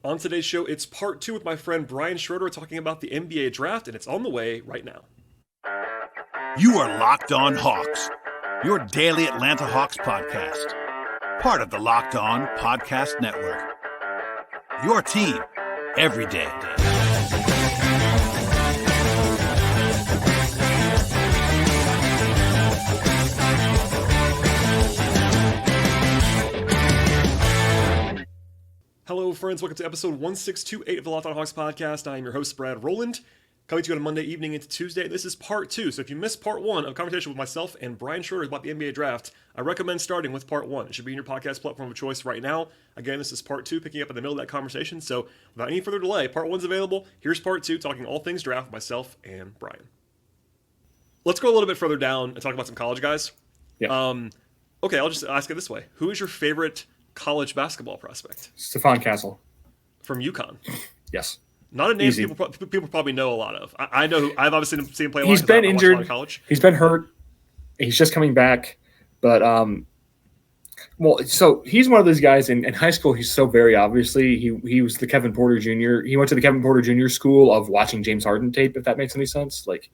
On today's show, it's part 2 with my friend Brian Schroeder talking about the NBA draft, and it's on the way right now. You are Locked On Hawks, your daily Atlanta Hawks podcast. Part of the Locked On Podcast Network. Your team every day. Hello, friends. Welcome to episode 1628 of the Locked On Hawks podcast. I am your host, Brad Rowland, coming to you on a Monday evening into Tuesday. This is part 2. So if you missed part 1 of a conversation with myself and Brian Schroeder about the NBA draft, I recommend starting with part 1. It should be in your podcast platform of choice right now. Again, this is part 2, picking up in the middle of that conversation. So without any further delay, part 1's available. Here's part 2, talking all things draft with myself and Brian. Let's go a little bit further down and talk about some college guys. Yeah. Okay, I'll just ask it this way. Who is your favorite college basketball prospect? Stefan Castle. From UConn. Yes. Not a name people probably know a lot of. I know I've obviously seen him play a lot. He's been injured. A lot of college. He's been hurt. He's just coming back. But, so he's one of those guys in high school. He's so very obviously, he was the Kevin Porter Jr. He went to the Kevin Porter Jr. school of watching James Harden tape, if that makes any sense. Like,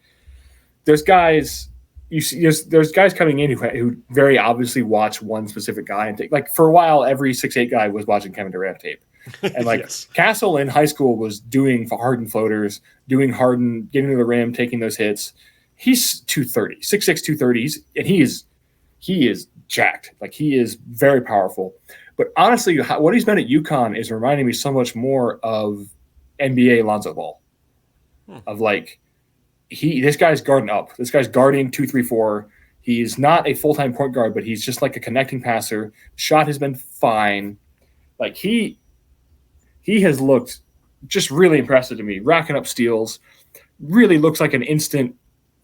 there's guys there's guys coming in who very obviously watch one specific guy and take, like, for a while, every 6'8" guy was watching Kevin Durant tape. And like yes. Castle in high school was doing Harden floaters, doing Harden, getting to the rim, taking those hits. He's 230, 6'6", 230, and he is jacked. Like, he is very powerful. But honestly, what he's been at UConn is reminding me so much more of NBA Lonzo Ball. Of like, this guy's guarding up. This guy's guarding 2, 3, 4. He's not a full-time point guard, but he's just like a connecting passer. Shot has been fine. Like, he has looked just really impressive to me, racking up steals. Really looks like an instant,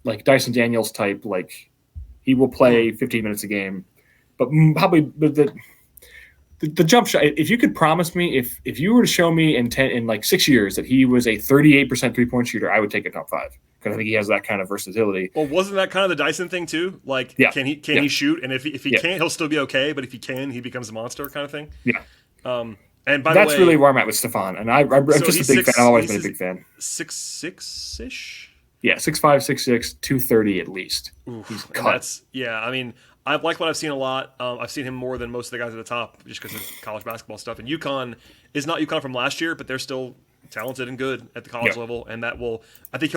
like, Dyson Daniels type. Like, he will play 15 minutes a game. But probably the jump shot, if you could promise me, if you were to show me in like 6 years that he was a 38% three-point shooter, I would take a top 5. Because I think he has that kind of versatility. Well, wasn't that kind of the Dyson thing too? Like, yeah. Can he shoot? And if he can't, he'll still be okay. But if he can, he becomes a monster kind of thing. Yeah. And by that's the way, really where I'm at with Stefan. And I'm just a big fan. I've always been a big fan. 6'6"-ish? Yeah, 6'5", 6'6", 230 at least. Oof, he's cut. I mean, I've liked what I've seen a lot. I've seen him more than most of the guys at the top just because of college basketball stuff. And UConn is not UConn from last year, but they're still talented and good at the college level. And I think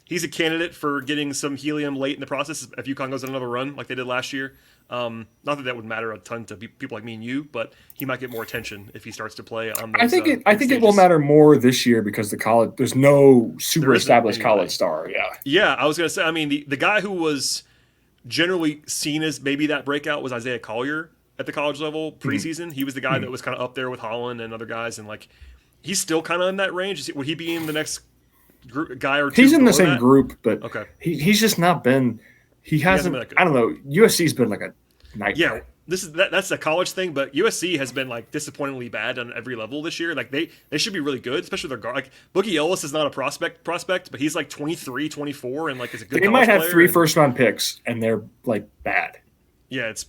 he's a candidate for getting some helium late in the process if UConn goes on another run like they did last year. Not that would matter a ton to people like me and you, but he might get more attention if he starts to play on those, I think it will matter more this year because there's no super established college star. Yeah. Yeah, I was going to say, I mean, the guy who was generally seen as maybe that breakout was Isaiah Collier at the college level preseason. He was the guy that was kind of up there with Holland and other guys, and like he's still kind of in that range. Would he be in the next guy or two? He's in the same group, but okay. He's just not been. He hasn't been I don't know. USC's been like a nightmare. Yeah, that's a college thing, but USC has been like disappointingly bad on every level this year. Like they should be really good, especially their guard. Like Boogie Ellis is not a prospect, but he's like 23, 24, and like is a good. They might have 3 first-round picks, and they're like bad. Yeah, it's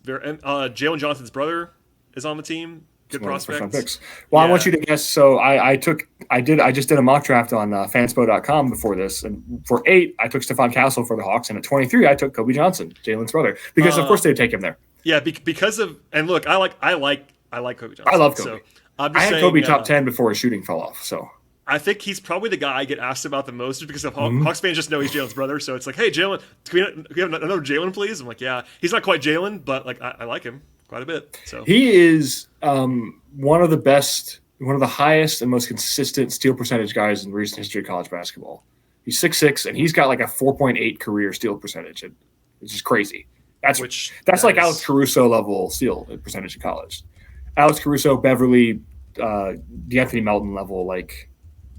very. And Jalen Johnson's brother is on the team. Good prospect. Picks. Well, yeah. I want you to guess. So I just did a mock draft on fanspo.com before this, and for 8 I took Stefan Castle for the Hawks, and at 23 I took Kobe Johnson, Jalen's brother, because of course they'd take him there. Yeah, because of, and look, I like Kobe Johnson. I love Kobe. So I had Kobe top 10 before his shooting fell off. So I think he's probably the guy I get asked about the most because of Hawks fans just know he's Jalen's brother. So it's like, hey, Jalen, can we have another Jalen, please? I'm like, yeah, he's not quite Jalen, but like I like him quite a bit. So he is one of the highest and most consistent steal percentage guys in recent history of college basketball. He's 6'6", and he's got like a 4.8 career steal percentage. It's just crazy. That's like Alex Caruso level steal percentage in college. Alex Caruso, Beverly, DeAnthony Melton level like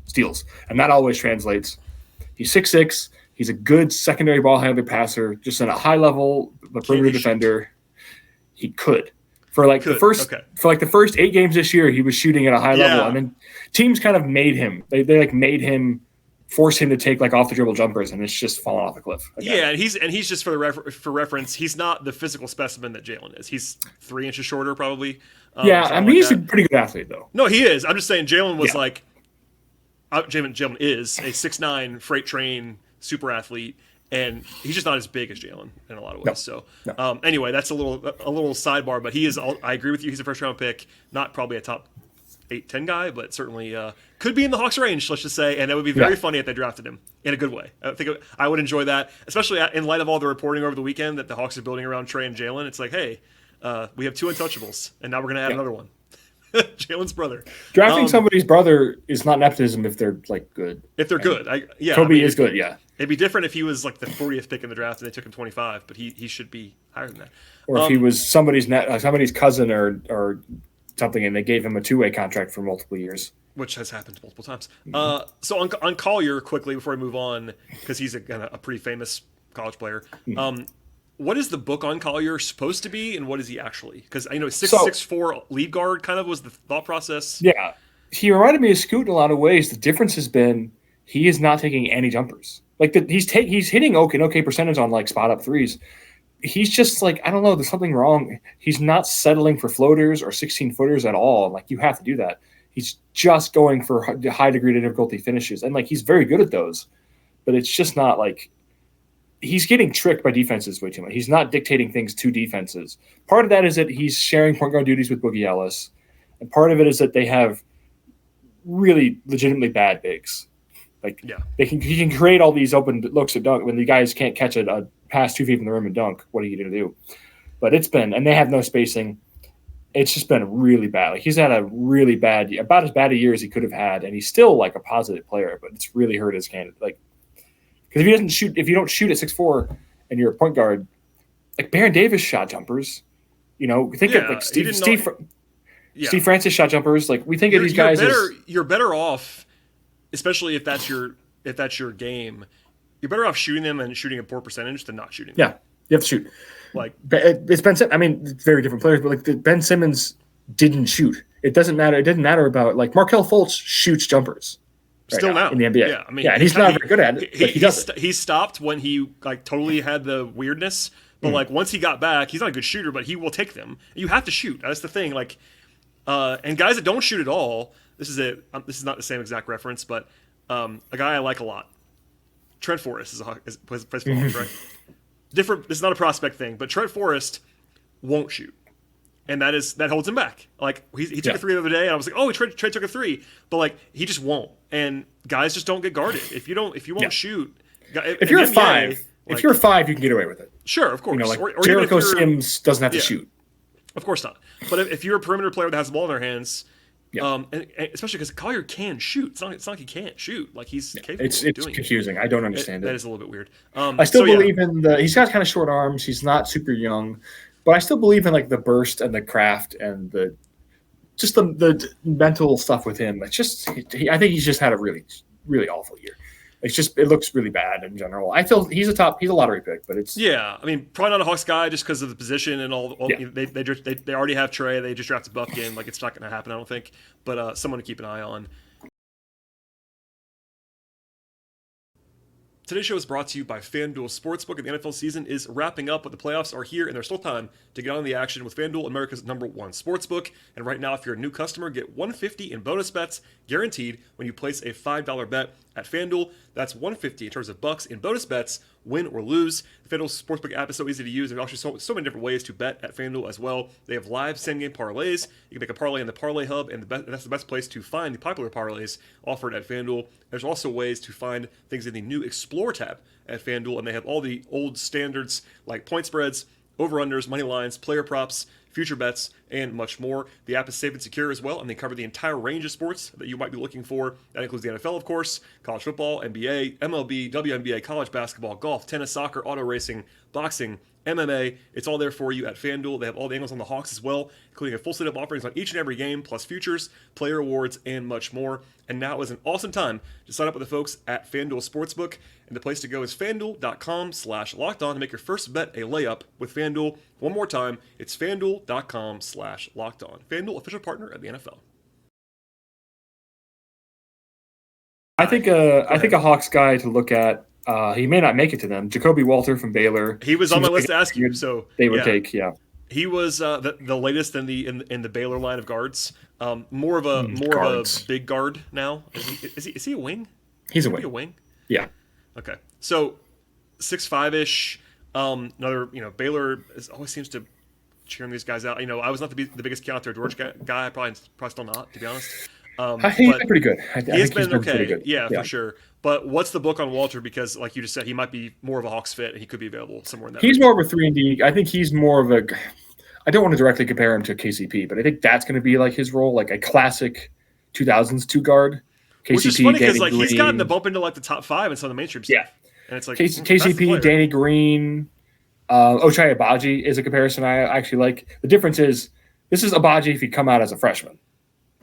steals, and that always translates. He's 6'6". He's a good secondary ball handler passer, just at a high level, the perimeter defender. He could. For the first 8 games this year, he was shooting at a high level, and then teams kind of made him. They like made him force him to take like off the dribble jumpers, and it's just falling off a cliff. Again. Yeah, and he's just for reference, he's not the physical specimen that Jalen is. He's 3 inches shorter, probably. Yeah, I mean, he's a pretty good athlete, though. No, he is. I'm just saying Jalen was Jalen is a 6'9" freight train super athlete, and he's just not as big as Jalen in a lot of ways. No. Anyway, that's a little sidebar, but he is. I agree with you. He's a first round pick, not probably a top 8-10 guy, but certainly could be in the Hawks range. Let's just say, and it would be very funny if they drafted him in a good way. I think I would enjoy that, especially in light of all the reporting over the weekend that the Hawks are building around Trey and Jalen. It's like, hey, we have 2 untouchables, and now we're going to add another one. Jalen's brother. Drafting somebody's brother is not nepotism if they're like good. If they're good, Kobe is good. Yeah, it'd be different if he was like the 40th pick in the draft and they took him 25, but he should be higher than that. Or if he was somebody's cousin or something, and they gave him a 2-way contract for multiple years, which has happened multiple times. So on Collier, quickly before we move on, because he's a pretty famous college player. What is the book on Collier supposed to be, and what is he actually? Because I know 6'4" lead guard kind of was the thought process. Yeah, he reminded me of Scoot in a lot of ways. The difference has been he is not taking any jumpers. Like he's hitting okay percentage on like spot up threes. He's just like, I don't know, there's something wrong. He's not settling for floaters or 16-footers at all. Like you have to do that. He's just going for high degree of difficulty finishes, and like he's very good at those, but it's just not like. He's getting tricked by defenses way too much. He's not dictating things to defenses. Part of that is that he's sharing point guard duties with Boogie Ellis. And part of it is that they have really legitimately bad bigs. He can create all these open looks at dunk when the guys can't catch a pass 2 feet from the rim and dunk. What are you going to do? But and they have no spacing. It's just been really bad. Like he's had a really bad, about as bad a year as he could have had. And he's still like a positive player, but it's really hurt his candidate. Like, because if you don't shoot at 6'4" and you're a point guard, like Baron Davis shot jumpers, think of like Steve Francis shot jumpers. Like we think of these guys you're better off, especially if that's your game. You're better off shooting them and shooting a poor percentage than not shooting them. Yeah, you have to shoot. Like it's Ben. I mean, it's very different players, but like Ben Simmons didn't shoot. It doesn't matter. It didn't matter about like Markelle Fultz shoots jumpers. Still now in the NBA. Yeah, I mean, and he's not very good at it. He stopped when he like totally had the weirdness, but like once he got back, he's not a good shooter, but he will take them. You have to shoot. That's the thing. Like, and guys that don't shoot at all. This is not the same exact reference, but a guy I like a lot. Trent Forrest plays ball, right? Different. This is not a prospect thing, but Trent Forrest won't shoot. And that holds him back. Like he took a 3 the other day, and I was like, "Oh, Trey took a 3," but like he just won't. And guys just don't get guarded. If you won't shoot, if you're a 5, if you're a 5, you can get away with it. Sure, of course. Or Jericho Sims doesn't have to shoot. Of course not. But if you're a perimeter player that has the ball in their hands, and especially because Collier can shoot, it's not like he can't shoot. Like he's capable. It's confusing. I don't understand it. That is a little bit weird. I still believe in he's got kind of short arms. He's not super young. But I still believe in like the burst and the craft and the mental stuff with him. It's just I think he's just had a really, really awful year. It looks really bad in general. I feel he's a lottery pick, but it's I mean probably not a Hawks guy just because of the position and all. They already have Trey. They just drafted Buck in. Like it's not going to happen, I don't think. But someone to keep an eye on. Today's show is brought to you by FanDuel Sportsbook, and the NFL season is wrapping up, but the playoffs are here, and there's still time to get on the action with FanDuel, America's #1 sportsbook. And right now, if you're a new customer, get $150 in bonus bets guaranteed when you place a $5 bet at FanDuel. That's $150 in terms of bucks in bonus bets, win or lose. The FanDuel Sportsbook app is so easy to use. There's actually so many different ways to bet at FanDuel as well. They have live same-game parlays. You can make a parlay in the Parlay Hub, and that's the best place to find the popular parlays offered at FanDuel. There's also ways to find things in the new Explore tab at FanDuel, and they have all the old standards like point spreads, over-unders, money lines, player props, future bets, and much more. The app is safe and secure as well, and they cover the entire range of sports that you might be looking for. That includes the NFL, of course, college football, NBA, MLB, WNBA, college basketball, golf, tennis, soccer, auto racing, boxing, MMA. It's all there for you at FanDuel. They have all the angles on the Hawks as well, including a full slate of offerings on each and every game, plus futures, player awards, and much more. And now is an awesome time to sign up with the folks at FanDuel Sportsbook. And the place to go is FanDuel.com/lockedon to make your first bet a layup with FanDuel. One more time, it's FanDuel.com/lockedon. FanDuel, official partner of the NFL. I think a Hawks guy to look at. He may not make it to them. Jacoby Walter from Baylor. He was on my list to ask you. So they would take. Yeah. He was the latest in the Baylor line of guards. More of a big guard now. Is he a wing? He's a wing. Yeah. Okay. So 6'5" another, Baylor always seems to cheering these guys out. I was not the biggest Keontae George guy. Probably still not, to be honest. He's been pretty good. He's been okay. Yeah, for sure. But what's the book on Walter? Because, like you just said, he might be more of a Hawks fit, and he could be available somewhere in that. He's more of a 3-and-D. I think he's more of a. I don't want to directly compare him to KCP, but I think that's going to be like his role, like a classic 2000s two guard. KCP, which is funny because Danny he's Green. gotten the bump into like the top 5 in some of the mainstream stuff. Yeah, and it's like KCP, Danny Green, Ochai Agbaji is a comparison I actually like. The difference is this is Agbaji if he'd come out as a freshman.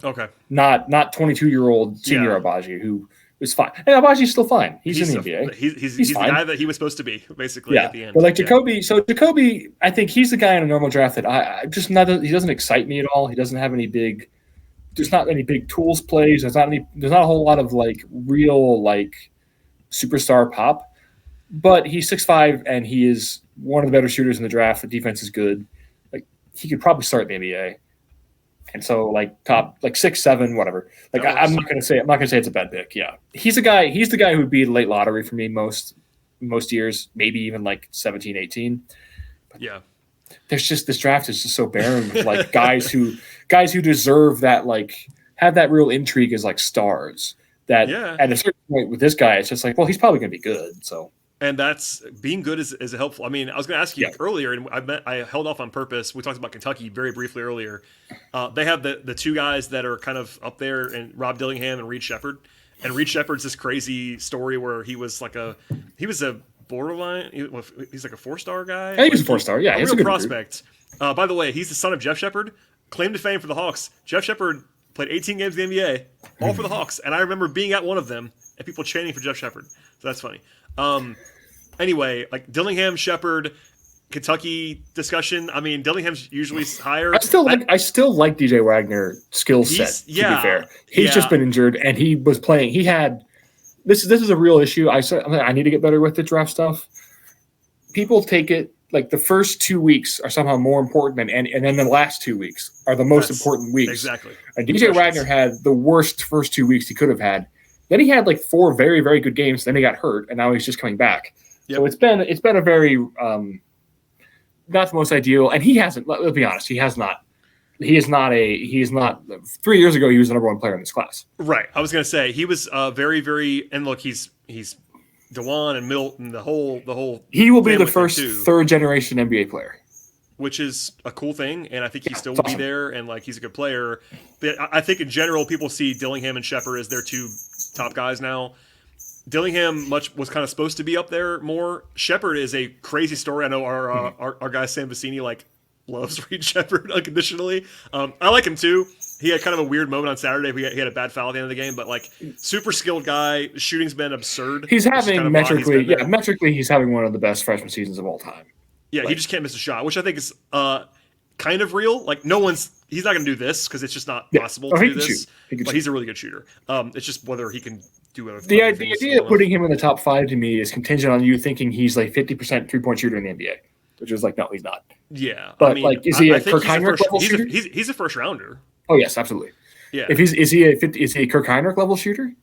Okay. Not 22-year-old senior Agbaji who is fine. And Agbaji's still fine. He's in the NBA. He's the guy that he was supposed to be, basically, at the end. But like Jacoby, so Jacoby, I think he's the guy in a normal draft that he doesn't excite me at all. He doesn't have there's not any big tools plays. There's not a whole lot of like real like superstar pop. But he's 6'5" and he is one of the better shooters in the draft. The defense is good. Like he could probably start in the NBA. And so like top like 6'7", whatever. Like I'm not gonna say it's a bad pick. Yeah. He's the guy who would be late lottery for me most years, maybe even like 17, 18. But there's just this draft is just so barren with like guys who deserve that, like have that real intrigue as like stars. That at a certain point with this guy, it's just like, well, he's probably gonna be good. So and that's being good is helpful. I mean, I was going to ask you earlier, and I held off on purpose. We talked about Kentucky very briefly earlier. They have the two guys that are kind of up there, and Rob Dillingham and Reed Shepard. And Reed Shepard's this crazy story where he was a borderline. He's like a 4-star guy. Yeah, he was a 4-star. Yeah, he's a real prospect. By the way, he's the son of Jeff Shepard, claim to fame for the Hawks. Jeff Shepard played 18 games in the NBA, all for the Hawks, and I remember being at one of them and people chanting for Jeff Shepard. So that's funny. Anyway, like Dillingham, Shepard, Kentucky discussion. I mean, Dillingham's usually higher. I still like DJ Wagner skill set. To be fair, he's just been injured, and he was playing. He had this is a real issue. I need to get better with the draft stuff. People take it like the first 2 weeks are somehow more important, and then the last 2 weeks are the most important weeks. Exactly. And DJ Wagner had the worst first 2 weeks he could have had. Then he had like 4 very, very good games. Then he got hurt, and now he's just coming back. Yep. So it's been a very not the most ideal, and he hasn't. Let's be honest, he has not. He is not 3 years ago, he was the number 1 player in this class. Right. I was gonna say he was very, very. And look, he's DeJuan and Milton, the whole. He will be the first 3rd generation NBA player, which is a cool thing, and I think he still will be there, and like he's a good player. But I think in general, people see Dillingham and Shepard as their 2 top guys now. Dillingham was kind of supposed to be up there more. Shepard is a crazy story. I know our guy Sam Vecini loves Reed Shepard unconditionally. I like him too. He had kind of a weird moment on Saturday. He had a bad foul at the end of the game, but like super skilled guy. Shooting's been absurd. He's having kind of metrically, he's having one of the best freshman seasons of all time. Yeah, he just can't miss a shot, which I think is kind of real. Like he's not going to do this because it's just not possible to do this. But he's a really good shooter. It's just whether he can do it. The idea of putting him in the top 5 to me is contingent on you thinking he's like 50% 3-point shooter in the NBA, which is like, no, he's not. Yeah. But is he a Kirk Heinrich level shooter? He's a first rounder. Oh yes, absolutely. Yeah. Is he a Kirk Heinrich level shooter?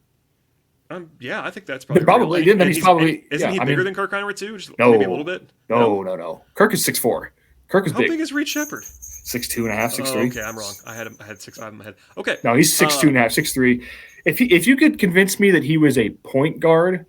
Yeah, I think that's probably probably. Then he's probably isn't he bigger than Kirk Heinrich too? Just no, maybe a little bit. No. Kirk is 6'4". Kirk is big. How big is Reed Shepard? 6'2.5", 6'3". Okay, I'm wrong. I had 6'5" in my head. Okay. No, he's 6'2.5", 6'3". If you could convince me that he was a point guard,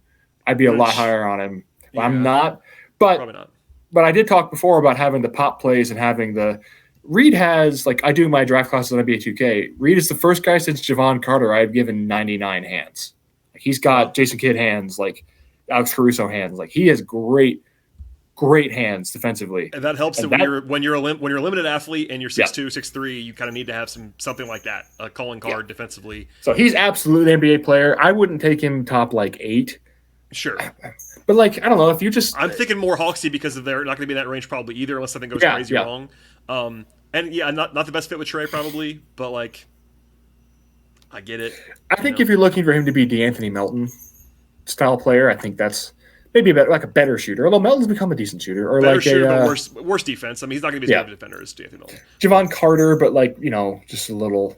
I'd be a lot higher on him. Yeah, I'm not, but probably not. But I did talk before about having the pop plays and having the Reed has, like I do my draft classes on NBA 2K. Reed is the first guy since Javon Carter I've given 99 hands. He's got Jason Kidd hands, like Alex Caruso hands. Like he has great hands defensively. And that helps when you're a limited athlete and you're 6'2", 6'3", you kind of need to have something like that, a calling card defensively. So he's absolutely an NBA player. I wouldn't take him top like 8. Sure. But like, I don't know if you just I'm thinking more Hawksy because they're not going to be in that range probably either unless something goes crazy wrong. And not the best fit with Trey probably, but like I get it. I think if you're looking for him to be DeAnthony Melton style player, I think that's maybe a better shooter. Although Melton's become a decent shooter, or better shooter, but worse defense. I mean, he's not going to be as good of a defender as DeAnthony Melton. Javon Carter, but just a little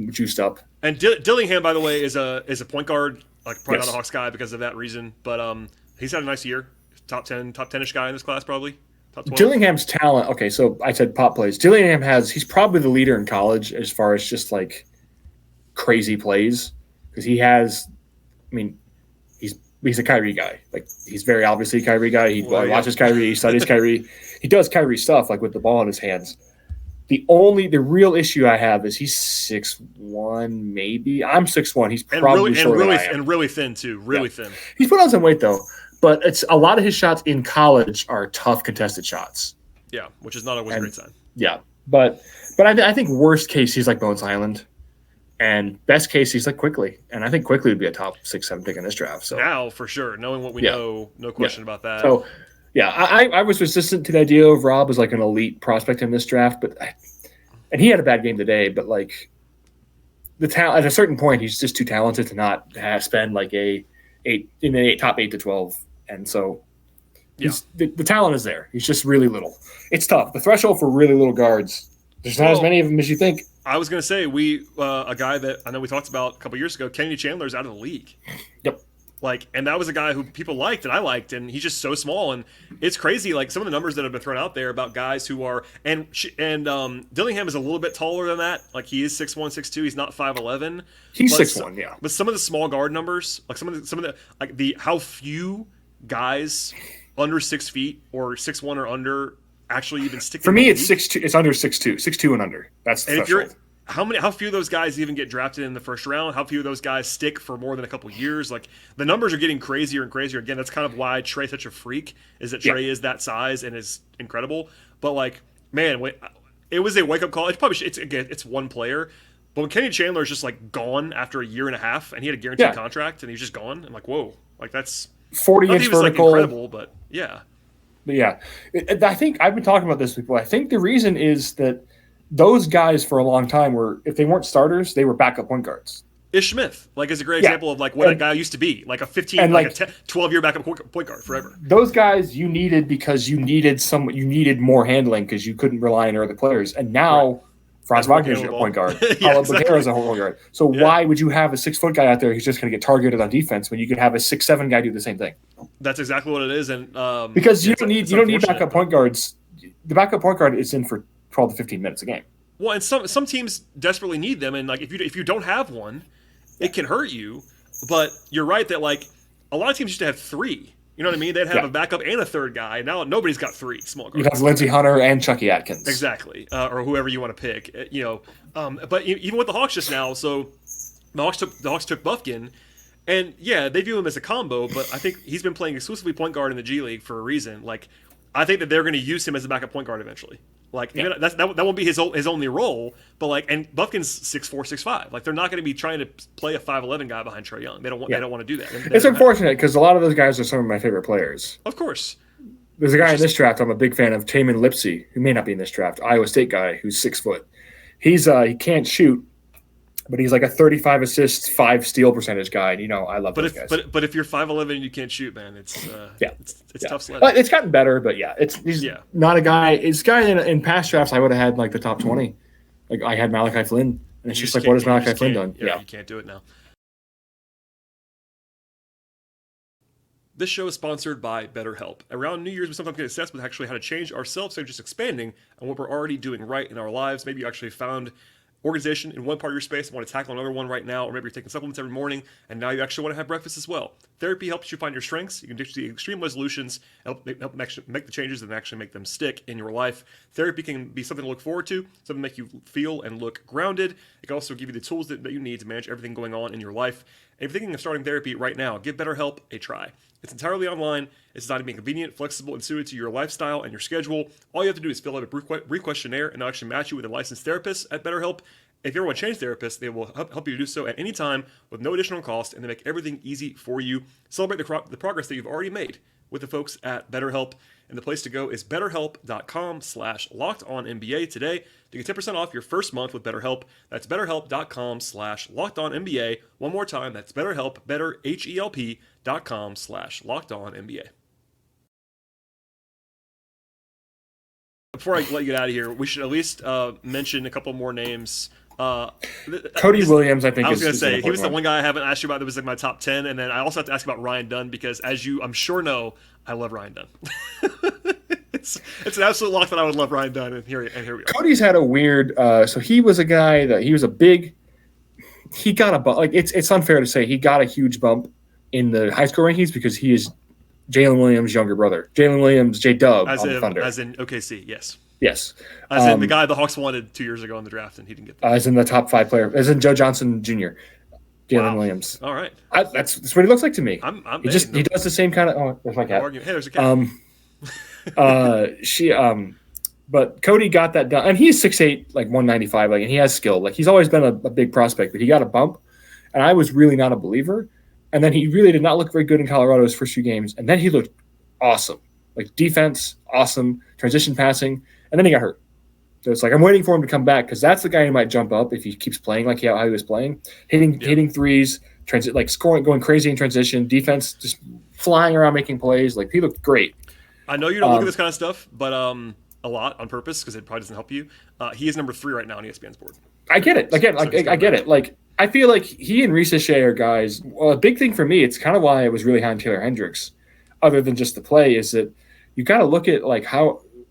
juiced up. And Dillingham, by the way, is a point guard, like probably not a Hawks guy because of that reason. But he's had a nice year. Top 10-ish guy in this class, probably. Top 12. Dillingham's talent. Okay, so I said pop plays. Dillingham he's probably the leader in college as far as just like crazy plays because he has. I mean, he's a Kyrie guy. Like he's very obviously a Kyrie guy. He watches Kyrie, he studies Kyrie. He does Kyrie stuff like with the ball in his hands. The real issue I have is he's 6'1", maybe. I'm 6'1". He's probably shorter than I am. And really thin too. Really thin. He's put on some weight though. But it's a lot of his shots in college are tough contested shots. Yeah, which is not always a great sign. Yeah, but I think worst case he's like Bones Highland, and best case he's like Quickly, and I think Quickly would be a top 6-7 pick in this draft. So now for sure, knowing what we know, no question about that. So yeah, I was resistant to the idea of Rob as like an elite prospect in this draft, and he had a bad game today, but like the talent at a certain point he's just too talented to not spend like top 8 to 12. And so the talent is there. He's just really little. It's tough. The threshold for really little guards, there's not as many of them as you think. I was going to say, a guy that I know we talked about a couple years ago, Kenny Chandler's out of the league. Yep. And that was a guy who people liked and I liked, and he's just so small. And it's crazy, like some of the numbers that have been thrown out there about guys who are and Dillingham is a little bit taller than that. Like he is 6'1", 6'2". He's not 5'11". He's 6'1", yeah. But some of the small guard numbers, like some of the like the how few guys under 6 feet or 6'1" or under actually even stick. For me, it's 6'2". It's under 6'2", 6'2" and under. That's the threshold. How few of those guys even get drafted in the first round? How few of those guys stick for more than a couple years? Like the numbers are getting crazier and crazier. Again, that's kind of why Trey's such a freak. Is that Trey is that size and is incredible. But like, man, it was a wake up call. It's one player. But when Kenny Chandler is just like gone after a year and a half, and he had a guaranteed contract, and he's just gone, I'm like, whoa, like that's 40-inch vertical, like incredible, but yeah. But yeah, I think I've been talking about this before. I think the reason is that those guys for a long time were, if they weren't starters, they were backup point guards. Ish Smith, like, is a great example of like what a guy used to be, like a 15, like a 12-year backup point guard forever. Those guys you needed because you needed more handling because you couldn't rely on other players, and now Franz Wagner's a point guard. Paulo Banchero's a point guard. So why would you have a 6-foot guy out there who's just going to get targeted on defense when you could have a 6'7" guy do the same thing? That's exactly what it is, and because you don't need backup point guards. The backup point guard is in for 12 to 15 minutes a game. Well, and some teams desperately need them, and like if you don't have one, it can hurt you. But you're right that like a lot of teams used to have 3. You know what I mean? They'd have a backup and a third guy. Now nobody's got 3 small guards. You have Lindsey Hunter and Chucky Atkins. Exactly, or whoever you want to pick. But even with the Hawks just now, so the Hawks took Bufkin, and they view him as a combo. But I think he's been playing exclusively point guard in the G League for a reason. Like I think that they're going to use him as a backup point guard eventually. Like that won't be his only role, but like, and Bufkin's 6'4", 6'5". Like they're not going to be trying to play a 5'11" guy behind Trae Young. They don't want to do that. It's unfortunate because a lot of those guys are some of my favorite players. Of course, there's a guy in this draft I'm a big fan of, Tamin Lipsey, who may not be in this draft. Iowa State guy who's 6 foot. He's he can't shoot, but he's like a 35 assists, 5 steal percentage guy. And I love those guys. But if you're 5'11" and you can't shoot, man, it's tough sledding. But it's gotten better, but he's not a guy. It's a guy in past drafts I would have had like the top 20. Like I had Malachi Flynn, and it's just like, what has Malachi Flynn done? Yeah, you can't do it now. This show is sponsored by BetterHelp. Around New Year's, we sometimes get obsessed with actually how to change ourselves, so just expanding on what we're already doing right in our lives. Maybe you actually found organization in one part of your space, want to tackle another one right now, or maybe you're taking supplements every morning, and now you actually want to have breakfast as well. Therapy helps you find your strengths. You can ditch the extreme resolutions, help make the changes and actually make them stick in your life. Therapy can be something to look forward to, something to make you feel and look grounded. It can also give you the tools that you need to manage everything going on in your life. And if you're thinking of starting therapy right now, give BetterHelp a try. It's entirely online. It's designed to be convenient, flexible, and suited to your lifestyle and your schedule. All you have to do is fill out a brief questionnaire, and they'll actually match you with a licensed therapist at BetterHelp. If you ever want to change therapists, they will help you to do so at any time with no additional cost, and they make everything easy for you. Celebrate the progress that you've already made. with the folks at BetterHelp. And the place to go is betterhelp.com/lockedonnba today to get 10% off your first month with BetterHelp. That's betterhelp.com/lockedonnba. One more time, that's BetterHelp, betterhelp.com/lockedonnba. Before I let you get out of here, we should at least mention a couple more names. Cody Williams, I think. I was going to say, he was the one guy I haven't asked you about that was like my top 10. And then I also have to ask about Ryan Dunn because, as you, I'm sure know, I love Ryan Dunn. it's an absolute lock that I would love Ryan Dunn. And here we are. Cody's had a weird. So he was a guy that he was a big. He got a bump. Like it's unfair to say he got a huge bump in the high school rankings because he is Jalen Williams' younger brother. Jalen Williams, J-Dub on the Thunder. As in OKC, yes. Yes. As in the guy the Hawks wanted 2 years ago in the draft, and he didn't get that. As in the top 5 player. As in Joe Johnson Jr., Jalen Williams. All right. That's what he looks like to me. He does the same kind of. Oh, there's my cat. Hey, there's a cat. But Cody got that done, and he's 6'8", like 195, like, and he has skill. Like he's always been a big prospect, but he got a bump, and I was really not a believer. And then he really did not look very good in Colorado's first few games, and then he looked awesome. Like defense, awesome, transition passing, and then he got hurt. So it's like I'm waiting for him to come back because that's the guy who might jump up if he keeps playing like how he was playing, hitting threes, like scoring, going crazy in transition, defense just flying around making plays. Like he looked great. I know you don't look at this kind of stuff, but a lot on purpose because it probably doesn't help you. He is number 3 right now on ESPN's board. I get it. I get it. Like I feel like he and Reese Shea are guys. Well, a big thing for me, it's kind of why I was really high on Taylor Hendricks, other than just the play, is that you got to look at like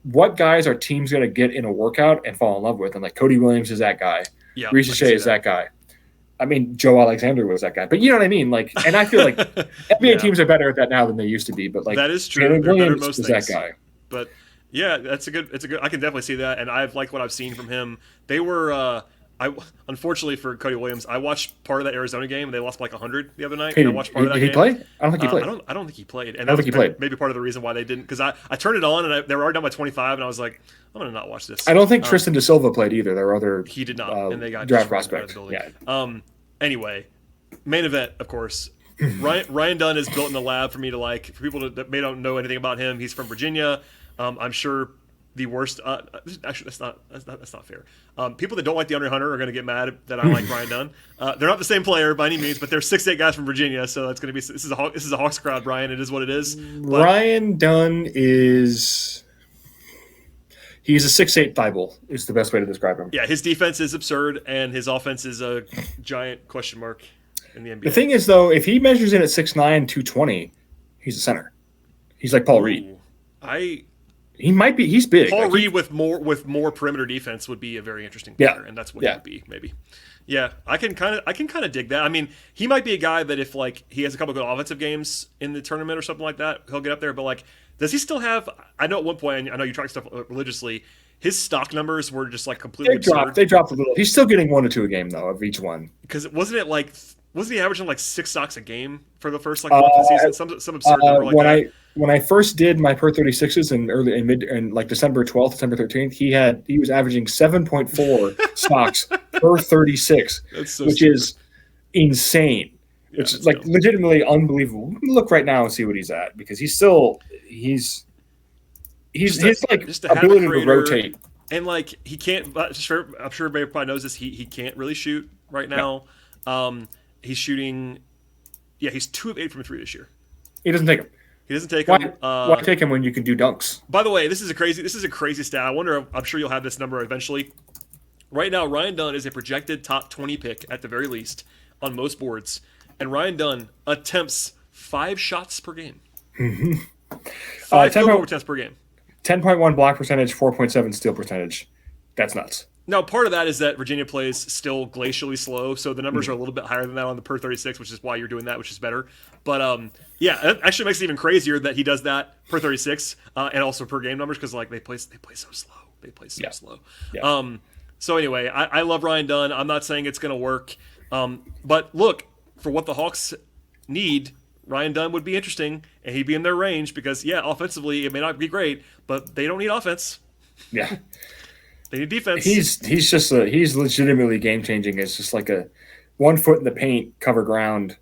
what guys our team's going to get in a workout and fall in love with. And like Cody Williams is that guy. Yeah, Reese Shea is that guy. I mean, Joe Alexander was that guy. But you know what I mean? Like, and I feel like NBA teams are better at that now than they used to be. But like that is true. Taylor Williams is that guy. But yeah, it's a good. I can definitely see that, and I've liked what I've seen from him. They were. Unfortunately for Cody Williams, I watched part of that Arizona game. They lost by like 100 the other night. And I watched part of that game. Did he play? I don't think he played. I don't think he played. And I don't think he played. Maybe part of the reason why they didn't, because I turned it on and they were already down by 25, and I was like, I'm gonna not watch this. I don't think Tristan Da Silva played either. There were other. He did not, and they got draft prospects. Yeah. Anyway, main event, of course. Ryan Dunn is built in the lab for me to like. For people that may not know anything about him, he's from Virginia. I'm sure. The worst. Actually, that's not fair. People that don't like DeAndre Hunter are going to get mad that I like Ryan Dunn. They're not the same player by any means, but they're 6'8" guys from Virginia, so that's going to be. This is a Hawks crowd, Brian. It is what it is. But Ryan Dunn is. He's a 6'8" Thibault is the best way to describe him. Yeah, his defense is absurd, and his offense is a giant question mark in the NBA. The thing is, though, if he measures in at 6'9", 220, he's a center. He's like Paul Reed. He might be. He's big. Paul Reed with more perimeter defense would be a very interesting player, and that's what he would be, maybe. Yeah, I can kind of dig that. I mean, he might be a guy that if like he has a couple of good offensive games in the tournament or something like that, he'll get up there. But like, does he still have? I know at one point, I know you track stuff religiously. His stock numbers were just like completely absurd. They dropped a little. He's still getting 1 or 2 a game though of each one. Because wasn't he averaging like 6 stocks a game for the first like month of the season? Some absurd number like that. When I first did my per 36s in like December 12th, December 13th, he was averaging 7.4 stocks per 36, which is insane. Yeah, it's like legitimately unbelievable. Look right now and see what he's at because he's his like ability to rotate. And like he can't. I'm sure everybody probably knows this. He can't really shoot right now. No. He's shooting. Yeah, he's 2 of 8 from 3 this year. He doesn't take them. He doesn't take them. Why take him when you can do dunks? By the way, this is a crazy stat. I wonder. I'm sure you'll have this number eventually. Right now, Ryan Dunn is a projected top 20 pick at the very least on most boards, and Ryan Dunn attempts 5 shots per game. 5 field goal attempts per game. 10.1 block percentage, 4.7 steal percentage. That's nuts. Now, part of that is that Virginia plays still glacially slow, so the numbers are a little bit higher than that on the per 36, which is why you're doing that, which is better. But yeah, it actually makes it even crazier that he does that per 36 and also per game numbers because like they play so slow. They play so slow. Yeah. So anyway, I love Ryan Dunn. I'm not saying it's going to work, but look, for what the Hawks need, Ryan Dunn would be interesting, and he'd be in their range because offensively it may not be great, but they don't need offense. Yeah. They need defense. He's legitimately game changing. It's just like a 1 foot in the paint, cover ground,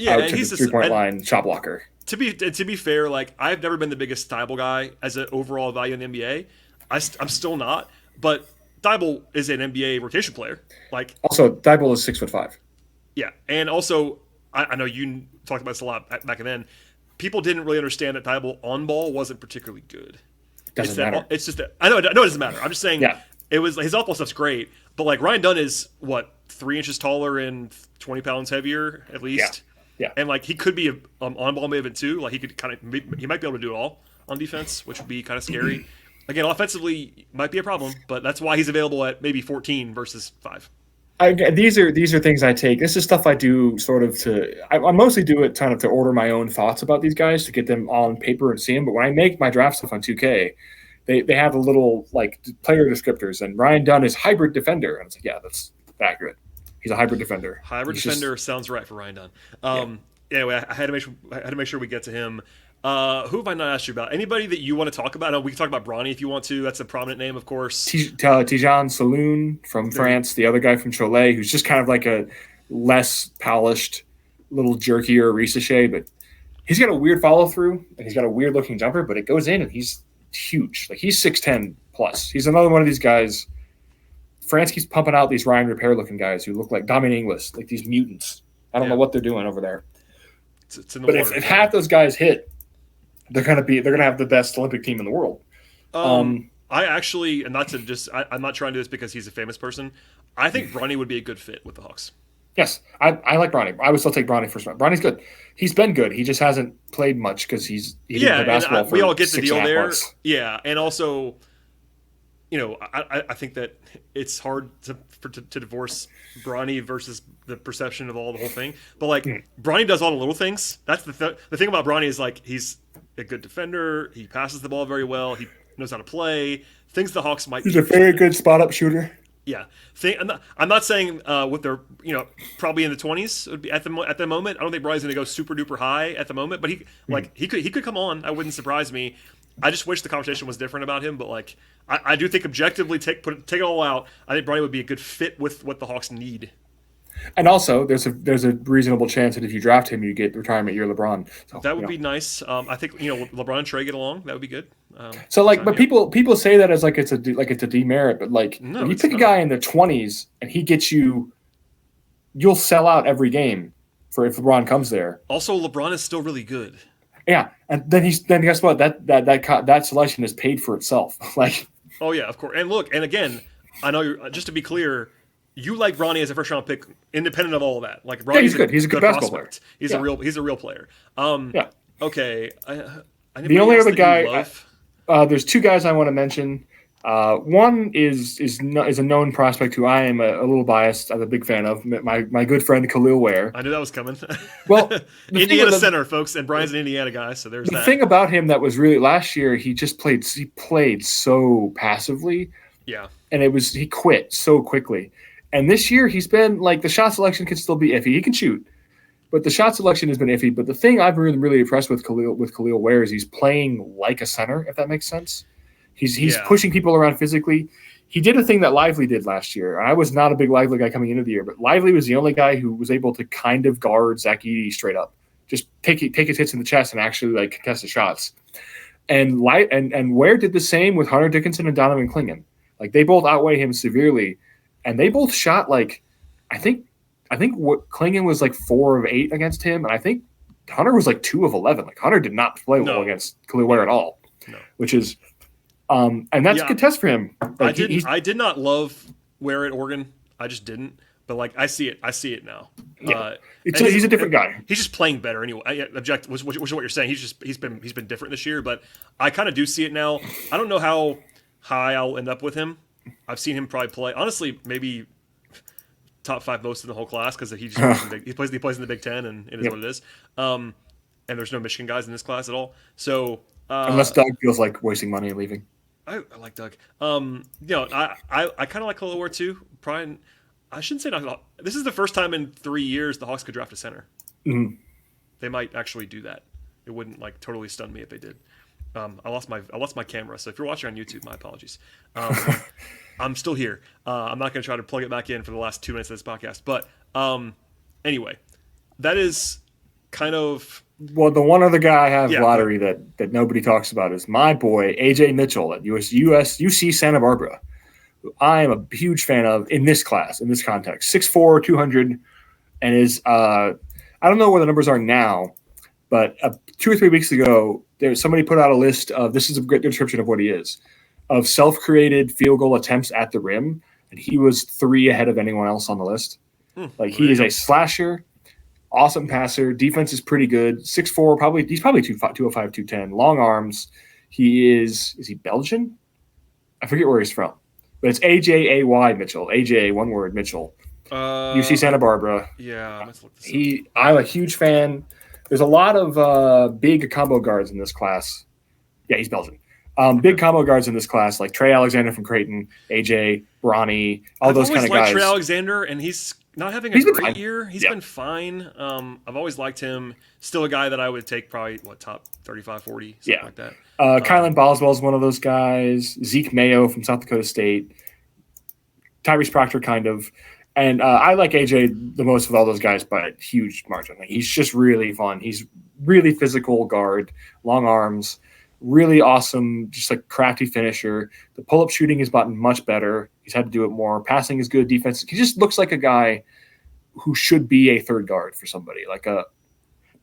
out to the 3-point line, shot blocker. to be fair, like I've never been the biggest Thibault guy as an overall value in the NBA. I'm still not, but Thibault is an NBA rotation player. Like also, Thibault is 6'5". Yeah, and also I know you talked about this a lot back then. People didn't really understand that Thibault on ball wasn't particularly good. Doesn't matter. It's just that I know it doesn't matter. I'm just saying Yeah. it was his off ball stuff's great, but like Ryan Dunn is what 3 inches taller and 20 pounds heavier at least. Yeah. And like he could be a on ball movement too. Like he could he might be able to do it all on defense, which would be kind of scary. Again, offensively might be a problem, but that's why he's available at maybe 14 versus 5. These are things I take. This is stuff I do sort of I mostly do it kind of to order my own thoughts about these guys to get them on paper and see them. But when I make my draft stuff on 2K, they have a little like player descriptors, and Ryan Dunn is hybrid defender, and it's like, yeah, that's accurate. He's a hybrid defender. Sounds right for Ryan Dunn. Anyway, I had to make sure we get to him. Who have I not asked you about? Anybody that you want to talk about? We can talk about Bronny if you want to. That's a prominent name, of course. Tijan Saloon from France, the other guy from Cholet, who's just kind of like a less polished, little jerkier Risache, but he's got a weird follow through and he's got a weird looking jumper, but it goes in and he's huge. Like he's 6'10 plus. He's another one of these guys. France keeps pumping out these Ryan Repair looking guys who look like Dominic Inglis, like these mutants. I don't know what they're doing over there. It's in the but water, if half those guys hit, they're gonna have the best Olympic team in the world. I actually, and not to just, I'm not trying to do this because he's a famous person. I think Bronny would be a good fit with the Hawks. Yes, I like Bronny. I would still take Bronny first round. Bronny's good. He's been good. He just hasn't played much because he didn't play basketball for we all get the deal there. Months. Yeah, and also, I think that it's hard to divorce Bronny versus the perception of the whole thing. But like Bronny does all the little things. That's the thing about Bronny is like he's a good defender. He passes the ball very well. He knows how to play. Things the Hawks might. He's a very good spot up shooter. Yeah, I'm not saying with their probably in the 20s would be at the moment. I don't think Bronny's going to go super duper high at the moment, but he could come on. That wouldn't surprise me. I just wish the conversation was different about him, but like I do think objectively take it all out. I think Bronny would be a good fit with what the Hawks need. And also, there's a reasonable chance that if you draft him, you get retirement year LeBron. So, that would be nice. I think LeBron and Trey get along. That would be good. People say that as it's a demerit, but like if you pick a guy in the 20s and he gets you'll sell out every game for if LeBron comes there. Also, LeBron is still really good. Yeah, and then guess what? That selection is paid for itself. Like, oh yeah, of course. And look, and again, I know just to be clear, you like Bronny as a first round pick, independent of all of that. Like Bronny's he's good. He's a good basketball player. He's a real player. Okay. The only other guy, there's two guys I want to mention. One is a known prospect who I am a little biased. I'm a big fan of. My good friend Khalil Ware. I knew that was coming. Well, Indiana center, folks, and Brian's an Indiana guy, so there's that. The thing about him that was really last year, he played so passively. Yeah, and he quit so quickly. And this year he's been like the shot selection can still be iffy. He can shoot, but the shot selection has been iffy. But the thing I've been really impressed with Khalil Ware is he's playing like a center, if that makes sense. He's pushing people around physically. He did a thing that Lively did last year. I was not a big Lively guy coming into the year, but Lively was the only guy who was able to kind of guard Zach Edey straight up. Just take his hits in the chest and actually like contest the shots. And Ware did the same with Hunter Dickinson and Donovan Clingan. Like they both outweigh him severely, and they both shot like I think what Clingan was like 4 of 8 against him, and I think Hunter was like 2 of 11. Like Hunter did not play well against Khalil Ware at all, which is and that's a good test for him. Like, I did not love Ware at Oregon. I just didn't. But like I see it now. Yeah. He's a different guy. He's just playing better anyway. Which is what you're saying. He's been different this year, but I kind of do see it now. I don't know how high I'll end up with him. I've seen him probably play. Honestly, maybe top 5 most in the whole class because he plays in the Big Ten and it is what it is. And there's no Michigan guys in this class at all. So unless Doug feels like wasting money and leaving. I like Doug. I kind of like Khalil Ware too. Brian, I shouldn't say not. This is the first time in 3 years the Hawks could draft a center. Mm-hmm. They might actually do that. It wouldn't like totally stun me if they did. I lost my camera, so if you're watching on YouTube, my apologies. I'm still here. I'm not going to try to plug it back in for the last 2 minutes of this podcast. But anyway, that is kind of Well, the one other guy I have lottery that nobody talks about is my boy AJ Mitchell at UC Santa Barbara. Who I am a huge fan of in this class, in this context. 6'4", 200, and is I don't know where the numbers are now, but 2 or 3 weeks ago, somebody put out a list of, this is a great description of what he is, of self-created field goal attempts at the rim, and he was 3 ahead of anyone else on the list. He is a slasher. Awesome passer. Defense is pretty good. 6'4", he's probably 205, 210. Long arms. Is he Belgian? I forget where he's from. But it's AJAY Mitchell. AJ, one word, Mitchell. UC Santa Barbara. Yeah, let's look this up. I'm a huge fan. There's a lot of big combo guards in this class. Yeah, he's Belgian. Big combo guards in this class, like Trey Alexander from Creighton, AJ, Bronny, all those kind of guys. I've always liked Trey Alexander, and he's not having a great year. He's been fine. I've always liked him. Still a guy that I would take probably, top 35, 40, something like that. Kylan Boswell is one of those guys. Zeke Mayo from South Dakota State. Tyrese Proctor, kind of. And I like AJ the most of all those guys by a huge margin. He's just really fun. He's really physical guard, long arms, really awesome, just like crafty finisher. The pull-up shooting has gotten much better. He's had to do it more. Passing is good. Defense. He just looks like a guy who should be a third guard for somebody, like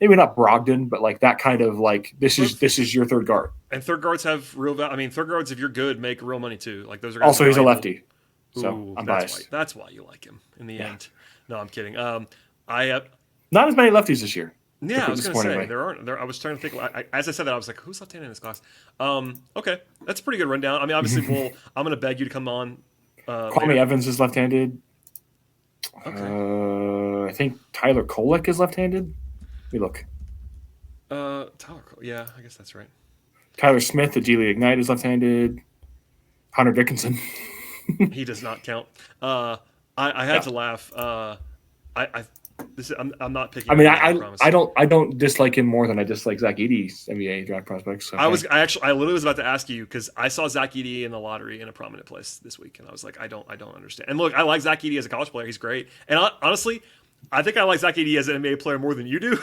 maybe not Brogdon, but like that kind of like this is your third guard. And third guards have real value. I mean, third guards, if you're good, make real money too. Like those are guys also he's a lefty, so Ooh, I'm biased. That's why you like him in the end. No, I'm kidding. Not as many lefties this year. Yeah, I was going to say there aren't. I was trying to think. As I said that, I was like, "Who's left-handed in this class?" Okay, that's a pretty good rundown. I mean, obviously, I'm going to beg you to come on. Kwame Evans is left-handed. Okay. I think Tyler Kolek is left-handed. Let me look. Yeah, I guess that's right. Tyler Smith at G League Ignite is left-handed. Hunter Dickinson. He does not count. I had to laugh. I'm not picking. I mean, I don't dislike him more than I dislike Zach Edey's NBA draft prospects. I literally was about to ask you because I saw Zach Edey in the lottery in a prominent place this week, and I was like, I don't understand. And look, I like Zach Edey as a college player; he's great. And honestly, I think I like Zach Edey as an NBA player more than you do,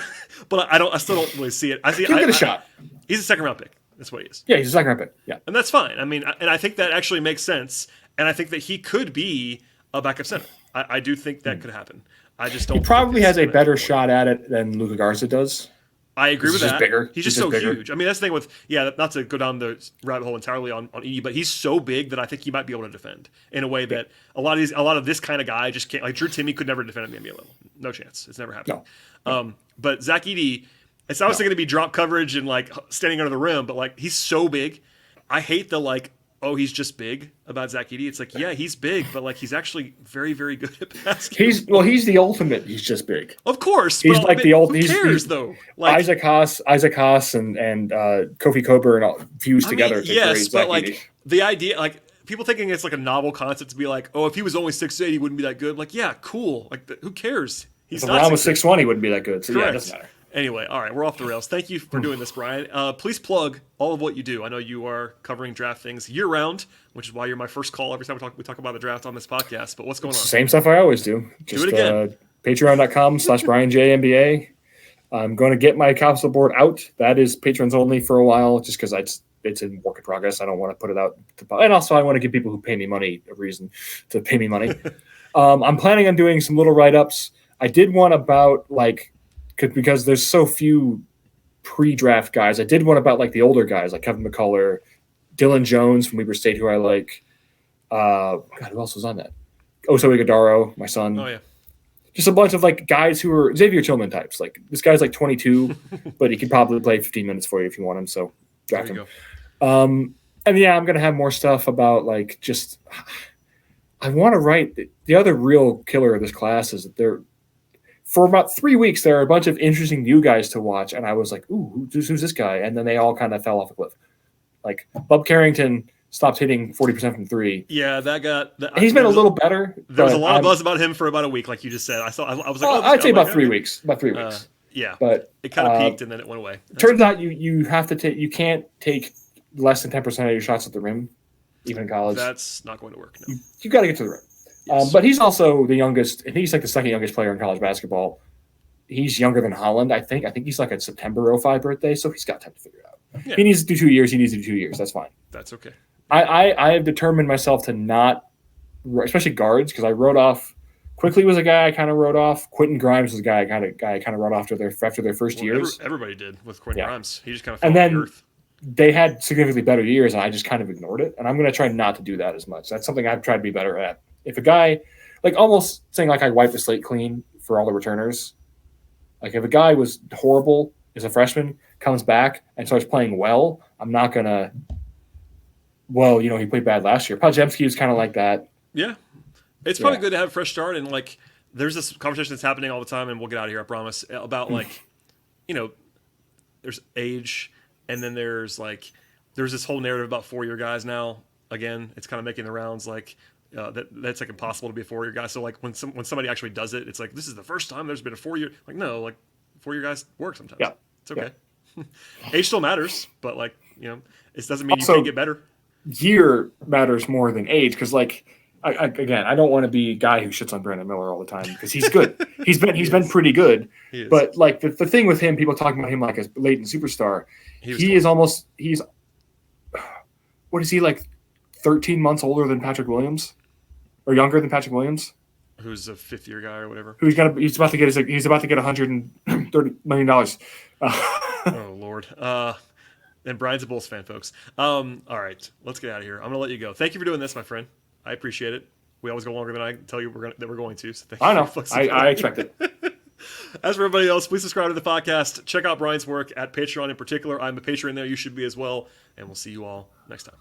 but I still don't really see it. Give it a shot. He's a second round pick. That's what he is. Yeah, he's a second round pick. Yeah, and that's fine. I mean, and I think that actually makes sense. And I think that he could be a backup center. I do think that could happen. I just don't. He probably has a better shot at it than Luka Garza does. I agree with that. Just bigger. He's just so bigger. Huge. I mean, that's the thing with not to go down the rabbit hole entirely on Edey, but he's so big that I think he might be able to defend in a way that a lot of this kind of guy just can't. Like Drew Timme could never defend at the NBA level. No chance. It's never happened. No. But Zach Edey, it's obviously going to be drop coverage and like standing under the rim, but like he's so big. I hate the like, oh, he's just big about Zach Edey. It's like, yeah, he's big, but like he's actually very, very good at basketball. He's the ultimate. He's just big. Of course, he's like the ultimate. Who cares though? Like Isaac Haas, and Kofi Coburn all fused together. Yes, but like Edey. The idea, like people thinking it's like a novel concept to be like, oh, if he was only 6'8", he wouldn't be that good. Like, yeah, cool. Like, who cares? He's if not 6'1", he wouldn't be that good. So yeah, it doesn't matter. Anyway, all right, we're off the rails. Thank you for doing this, Brian. Please plug all of what you do. I know you are covering draft things year-round, which is why you're my first call every time we talk about the draft on this podcast. But what's going on? Same stuff I always do. Just, do it again. Patreon.com/BrianJNBA. I'm going to get my capsule board out. That is patrons only for a while, just because it's in work in progress. I don't want to put it out. And also, I want to give people who pay me money a reason to pay me money. I'm planning on doing some little write-ups. I did one about, because there's so few pre-draft guys. I did one about the older guys like Kevin McCullough, Dylan Jones from Weber State, who I like. God, who else was on that? Oso Iguodaro, my son. Oh yeah, just a bunch of guys who are Xavier Tillman types. Like this guy's 22, but he could probably play 15 minutes for you if you want him. So draft him. And yeah, I'm gonna have more stuff about I want to write the other real killer of this class is that for about 3 weeks, there are a bunch of interesting new guys to watch, and I was like, ooh, who's this guy? And then they all kind of fell off a cliff. Like, Bub Carrington stopped hitting 40% from three. Yeah, he's been a little better. There was a lot of buzz about him for about a week, like you just said. I was like, I'd say about 3 weeks. About 3 weeks. Yeah, but it kind of peaked and then it went away. Turns out you have to take. You can't take less than 10% of your shots at the rim, even in college. That's not going to work. No. You got to get to the rim. Yes. But he's also the youngest, and he's the second youngest player in college basketball. he's younger than Holland. I think he's like a September 05 birthday, so he's got time to figure it out. Yeah. He needs to do 2 years. He needs to do 2 years. That's fine. That's okay. I have determined myself to not, especially guards, because I wrote off. Quickly was a guy I kind of wrote off. Quentin Grimes was a guy I kind of wrote off after their first years. Everybody did with Quentin Grimes. He just kind of fell off the earth. They had significantly better years, and I just kind of ignored it. And I'm going to try not to do that as much. That's something I've tried to be better at. If a guy, like almost saying like I wiped the slate clean for all the returners. Like if a guy was horrible as a freshman, comes back and starts playing well, I'm not going to, well, he played bad last year. Podziemski is kind of like that. Yeah. It's probably good to have a fresh start. And like there's this conversation that's happening all the time, and we'll get out of here, I promise, about like, there's age. And then there's this whole narrative about 4-year guys now. Again, it's kind of making the rounds like that's like impossible to be a 4-year guy. So like when somebody actually does it, it's like this is the first time there's been a 4-year. Like no, like 4-year guys work sometimes. Yeah, it's okay. Yeah. Age still matters, but like it doesn't mean also, you can't get better. Year matters more than age because like I don't want to be a guy who shits on Brandon Miller all the time because he's good. he's been pretty good. But like the thing with him, people talking about him like a latent superstar. He's what is he like 13 months older than Patrick Williams or younger than Patrick Williams? Who's a 5th-year guy or whatever. He's about to get $130 million. Oh Lord. And Brian's a Bulls fan, folks. All right, let's get out of here. I'm gonna let you go. Thank you for doing this, my friend. I appreciate it. We always go longer than I tell you that we're going to. So thank you. I know. I expect it. As for everybody else, please subscribe to the podcast. Check out Brian's work at Patreon in particular. I'm a patron there. You should be as well. And we'll see you all next time.